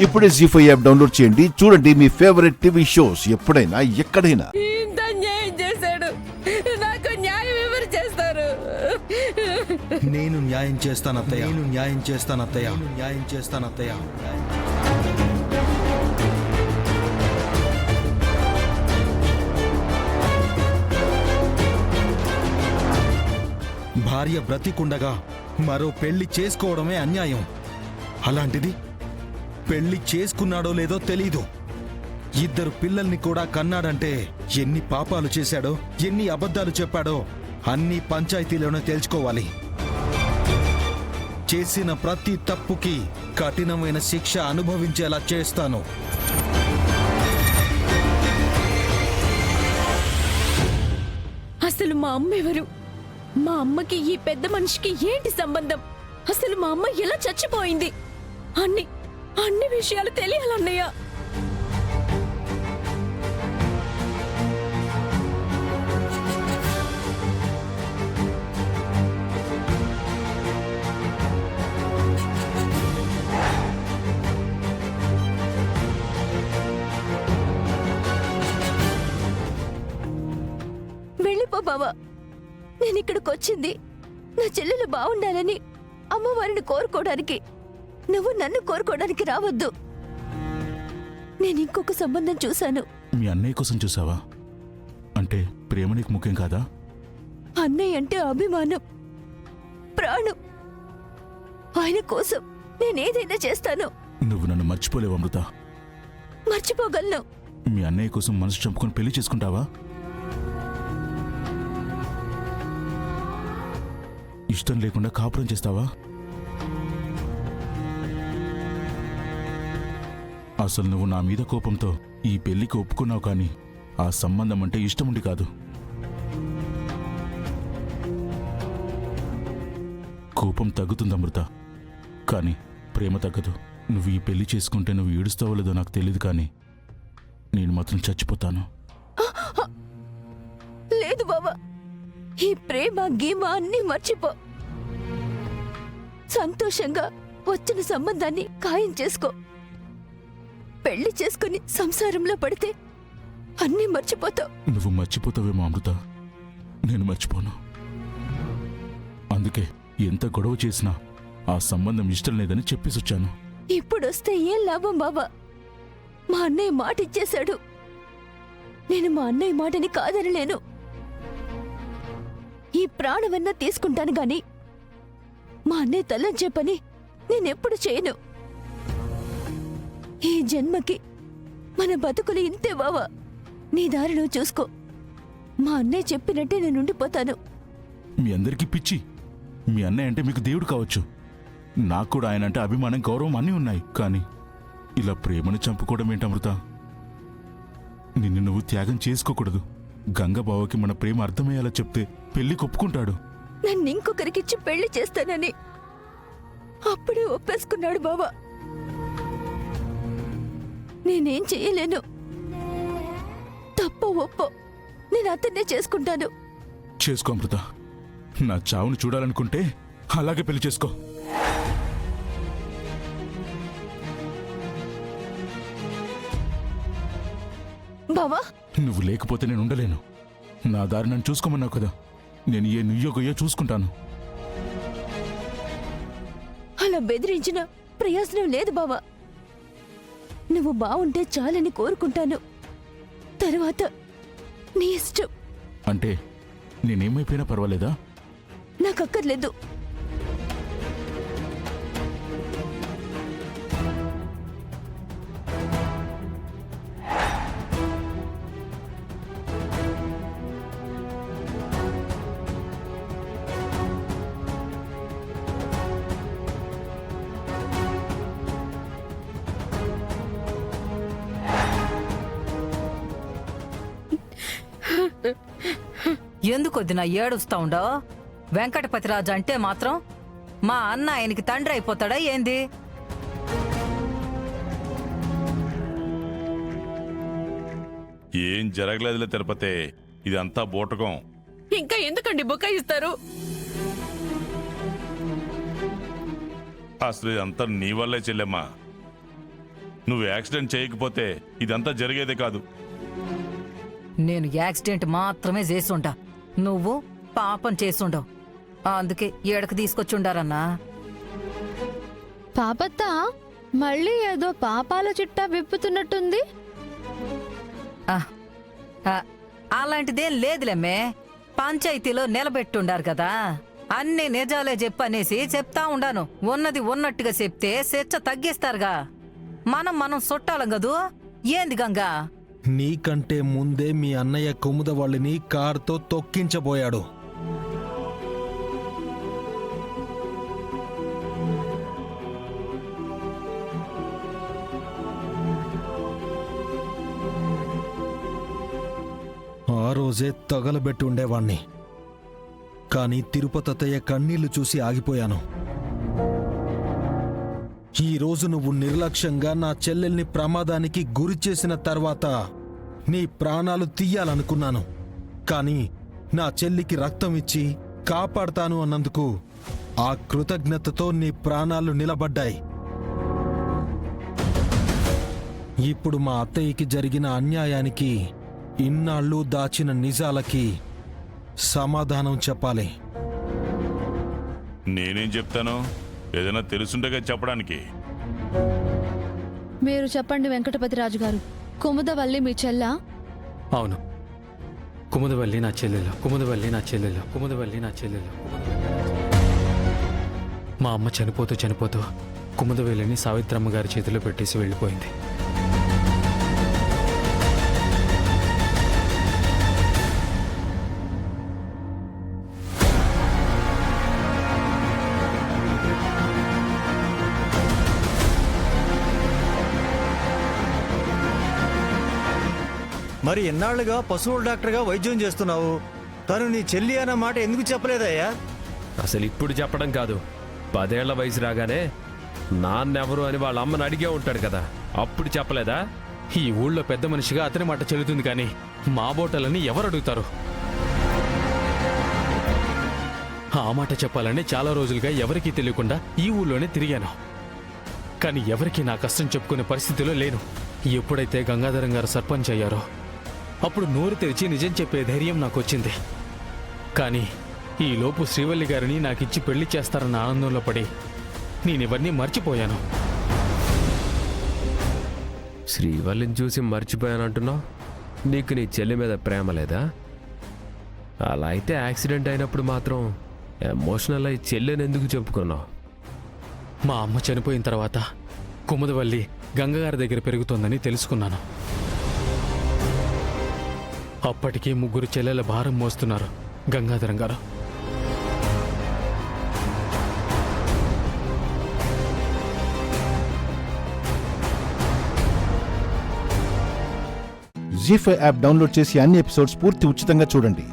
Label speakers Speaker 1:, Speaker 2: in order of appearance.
Speaker 1: ఇప్పుడే జీ5 app download చేయండి. చూడండి మీ ఫేవరెట్ టీవీ షోస్ ఎప్పుడైనా ఎక్కడైనా.
Speaker 2: ఇంత న్యాయం చేశాడు, నాకు న్యాయం ఎవరు చేస్తారు?
Speaker 3: నేను న్యాయం చేస్తానత్తయ్య, నేను న్యాయం చేస్తానత్తయ్య, న్యాయం చేస్తానత్తయ్య. భార్య బ్రతికుండగా మరో పెళ్లి చేసుకోవడమే అన్యాయం. అలాంటిది పెళ్లి చేసుకున్నాడో లేదో తెలీదు. ఇద్దరు పిల్లల్ని కూడా కన్నాడంటే ఎన్ని పాపాలు చేశాడో, ఎన్ని అబద్ధాలు చెప్పాడో అన్ని పంచాయతీలోనే తేల్చుకోవాలి. చేసిన ప్రతి తప్పుకి కఠినమైన శిక్ష అనుభవించేలా చేస్తాను.
Speaker 2: అసలు మా అమ్మ ఎవరు? మా అమ్మకి ఈ పెద్ద మనిషికి ఏంటి సంబంధం? అసలు మా అమ్మ ఎలా చచ్చిపోయింది? అన్ని విషయాలు తెలియాలన్నయ్య. వెళ్ళిపో బావా. నేనిక్కడికి వచ్చింది నా చెల్లెలు బాగుండాలని, అమ్మవారిని కోరుకోవడానికి. నువ్వు నన్ను కోరుకోవడానికి రావద్దు. నేను ఇంకొక సంబంధం చూశాను.
Speaker 4: మీ అన్నయ్య కోసం చూసావా? అంటే ప్రేమ నీకు ముఖ్యం కాదా?
Speaker 2: అన్నయ్య అంటే అభిమానం, ప్రాణం. ఆయన కోసం నేనేదైనా చేస్తాను.
Speaker 4: నువ్వు నన్ను మర్చిపోలేవు అమృత.
Speaker 2: మర్చిపోగలను.
Speaker 4: మీ అన్నయ్య కోసం మనసు చంపుకొని పెళ్లి చేసుకుంటావా? ఇష్టం లేకుండా కాపురం చేస్తావా? అసలు నువ్వు నా మీద కోపంతో ఈ పెళ్లికి ఒప్పుకున్నావు, కానీ ఆ సంబంధం అంటే ఇష్టముండి కాదు. కోపం తగ్గుతుంది అమృత, కానీ ప్రేమ తగ్గదు. నువ్వు ఈ పెళ్లి చేసుకుంటే నువ్వు ఏడుస్తావో లేదో నాకు తెలియదు, కానీ నేను మాత్రం చచ్చిపోతాను.
Speaker 2: లేదు బాబా, ఈ ప్రేమ గీమ అన్నీ మర్చిపో. సంతోషంగా వచ్చిన సంబంధాన్ని ఖాయం చేసుకో. పెళ్లి చేసుకుని సంసారంలో పడితే అన్నీ మర్చిపోతావు.
Speaker 4: నువ్వు మర్చిపోతావేమో అమృత, నేను మర్చిపోను. అందుకే ఎంత గొడవ చేసినా ఆ సంబంధం ఇష్టం లేదని చెప్పేసొచ్చాను.
Speaker 2: ఇప్పుడొస్తే ఏం లాభం బాబా? మా అన్నయ్య మాట ఇచ్చేశాడు. నేను మా అన్నయ్య మాటని కాదనలేను. ఈ ప్రాణమన్నా తీసుకుంటాను గాని మా అన్నయ్య తలంచే పని నేనెప్పుడు చేయను. ఈ జన్మకి మన బతుకులు ఇంతే బావా. నీ దారి నువ్వు చూసుకో. మా అన్నయ్య చెప్పినట్టే నేను ఉండిపోతాను.
Speaker 4: మీ అందరికీ పిచ్చి. మీ అన్నయ్య అంటే మీకు దేవుడు కావచ్చు, నాకు కూడా ఆయన అంటే అభిమానం, గౌరవం అన్నీ ఉన్నాయి. కానీ ఇలా ప్రేమను చంపుకోవడం ఏంటి అమృత? నిన్ను నువ్వు త్యాగం చేసుకోకూడదు. గంగబావకి మన ప్రేమ అర్థమయ్యేలా చెప్తే పెళ్లి ఒప్పుకుంటాడు.
Speaker 2: నన్ను ఇంకొకరికిచ్చి పెళ్లి చేస్తానని అప్పుడే ఒప్పేసుకున్నాడు బావా. నేనేం చెయ్యలేను. తప్ప ఒప్పో నేను అతన్నే చేసుకుంటాను.
Speaker 4: చేసుకో అమృత. నా చావును చూడాలనుకుంటే అలాగే పెళ్లి చేసుకో.
Speaker 2: బావా,
Speaker 4: నువ్వు లేకపోతే నేను ఉండలేను. నా దారి నన్ను చూసుకోమన్నావు కదా, నేను ఏ నుయ్యో గొయ్యో చూసుకుంటాను.
Speaker 2: అలా బెదిరించిన ప్రయోజనం లేదు బావా. నువ్వు బావుంటే చాలని కోరుకుంటాను. తర్వాత నీ ఇష్టం.
Speaker 4: అంటే నేనేమైపోయినా పర్వాలేదా?
Speaker 2: నాకక్కర్లేదు.
Speaker 5: ఎందుకొద్దినా ఏడుస్తా ఉండో? వెంకటపతిరాజు అంటే మాత్రం మా అన్న ఆయనకి తండ్రి అయిపోతాడా ఏంది?
Speaker 6: ఏం జరగలేదులే తిరుపతి, ఇదంతా బూటకం.
Speaker 2: ఇంకా ఎందుకండి బుకాయిస్తారు?
Speaker 6: అసలు ఇదంతా నీ వల్లే చెల్లెమ్మా. నువ్వు యాక్సిడెంట్ చేయకపోతే ఇదంతా జరిగేదే కాదు.
Speaker 5: నేను యాక్సిడెంట్ మాత్రమే చేసుండా, నువ్వు పాపం చేసుండవు. అందుకే ఏడకు తీసుకొచ్చుండారన్నా.
Speaker 7: పాపత్త మళ్ళీ ఏదో పాపాల చిట్టా విప్పుతున్నట్టుంది.
Speaker 5: ఆ, ఆ, అలాంటిదేం లేదులేమ్మే. పంచాయతీలో నిలబెట్టుండారు కదా, అన్ని నిజాలే చెప్పనేసి చెప్తా ఉండాను. ఉన్నది ఉన్నట్టుగా చెప్తే శిక్ష తగ్గిస్తారుగా. మనం చుట్టాలం కదూ. ఏంది గంగా?
Speaker 3: నీకంటే ముందే మీ అన్నయ్య కుముదవల్లిని కారుతో తొక్కించబోయాడు. ఆ రోజే తగలబెట్టి ఉండేవాణ్ణి, కానీ తిరుపతయ్య కన్నీళ్లు చూసి ఆగిపోయాను. ఈ రోజు నువ్వు నిర్లక్ష్యంగా నా చెల్లెల్ని ప్రమాదానికి గురి చేసిన తర్వాత నీ ప్రాణాలు తీయాలనుకున్నాను. కానీ నా చెల్లికి రక్తం ఇచ్చి కాపాడతాను అన్నందుకు ఆ కృతజ్ఞతతో నీ ప్రాణాలు నిలబడ్డాయి. ఇప్పుడు మా అత్తయ్యకి జరిగిన అన్యాయానికి, ఇన్నాళ్ళు దాచిన నిజాలకి సమాధానం చెప్పాలి.
Speaker 6: నేనేం చెప్తాను? ఏదైనా తెలుసుండగా చెప్పడానికి.
Speaker 7: మీరు చెప్పండి వెంకటపతి రాజు గారు, కుముదవల్లి మీ చెల్ల?
Speaker 8: అవును, కుముదవల్లి నా చెల్లెలు, కుముదవల్లి నా చెల్లెలు, కుముదవల్లి నా చెల్లెలు. మా అమ్మ చనిపోతూ కుముదవల్లిని సావిత్రమ్మ గారి చేతిలో పెట్టేసి వెళ్ళిపోయింది.
Speaker 9: మరి ఎన్నాళ్లుగా పశువుల డాక్టర్గా వైద్యం చేస్తున్నావు, తను నీ చెల్లి అన్న మాట ఎందుకు చెప్పలేదయ్యా?
Speaker 10: అసలు ఇప్పుడు చెప్పడం కాదు, 10 ఏళ్ల వయసు రాగానే నాన్నెవరు అని వాళ్ళ అమ్మని అడిగే ఉంటాడు కదా, అప్పుడు చెప్పలేదా?
Speaker 8: ఈ ఊళ్ళో పెద్ద మనిషిగా అతని మాట చెల్లుతుంది, కానీ మా బోటలని ఎవరు అడుగుతారు? ఆ మాట చెప్పాలని చాలా రోజులుగా ఎవరికీ తెలియకుండా ఈ ఊళ్ళోనే తిరిగాను, కానీ ఎవరికీ నా కష్టం చెప్పుకునే పరిస్థితిలో లేను. ఎప్పుడైతే గంగాధరం గారు సర్పంచ్ అయ్యారో అప్పుడు నోరు తెరిచి నిజం చెప్పే ధైర్యం నాకు వచ్చింది. కానీ ఈలోపు శ్రీవల్లి గారిని నాకిచ్చి పెళ్లి చేస్తారన్న ఆనందంలో పడి నేనివన్నీ మర్చిపోయాను.
Speaker 10: శ్రీవల్లిని చూసి మర్చిపోయానంటున్నావు? నీకు నీ చెల్లి మీద ప్రేమ లేదా? అలా అయితే యాక్సిడెంట్ అయినప్పుడు మాత్రం ఎమోషనల్ అయి చెల్లెని ఎందుకు చెప్పుకున్నావు?
Speaker 8: మా అమ్మ చనిపోయిన తర్వాత కుముదవల్లి గంగగారి దగ్గర పెరుగుతోందని తెలుసుకున్నాను. అప్పటికి 3 చెల్లెల భారం మోస్తున్నారు గంగాధరం గారు.
Speaker 1: జీ5 యాప్ డౌన్లోడ్ చేసి అన్ని ఎపిసోడ్స్ పూర్తి ఉచితంగా చూడండి.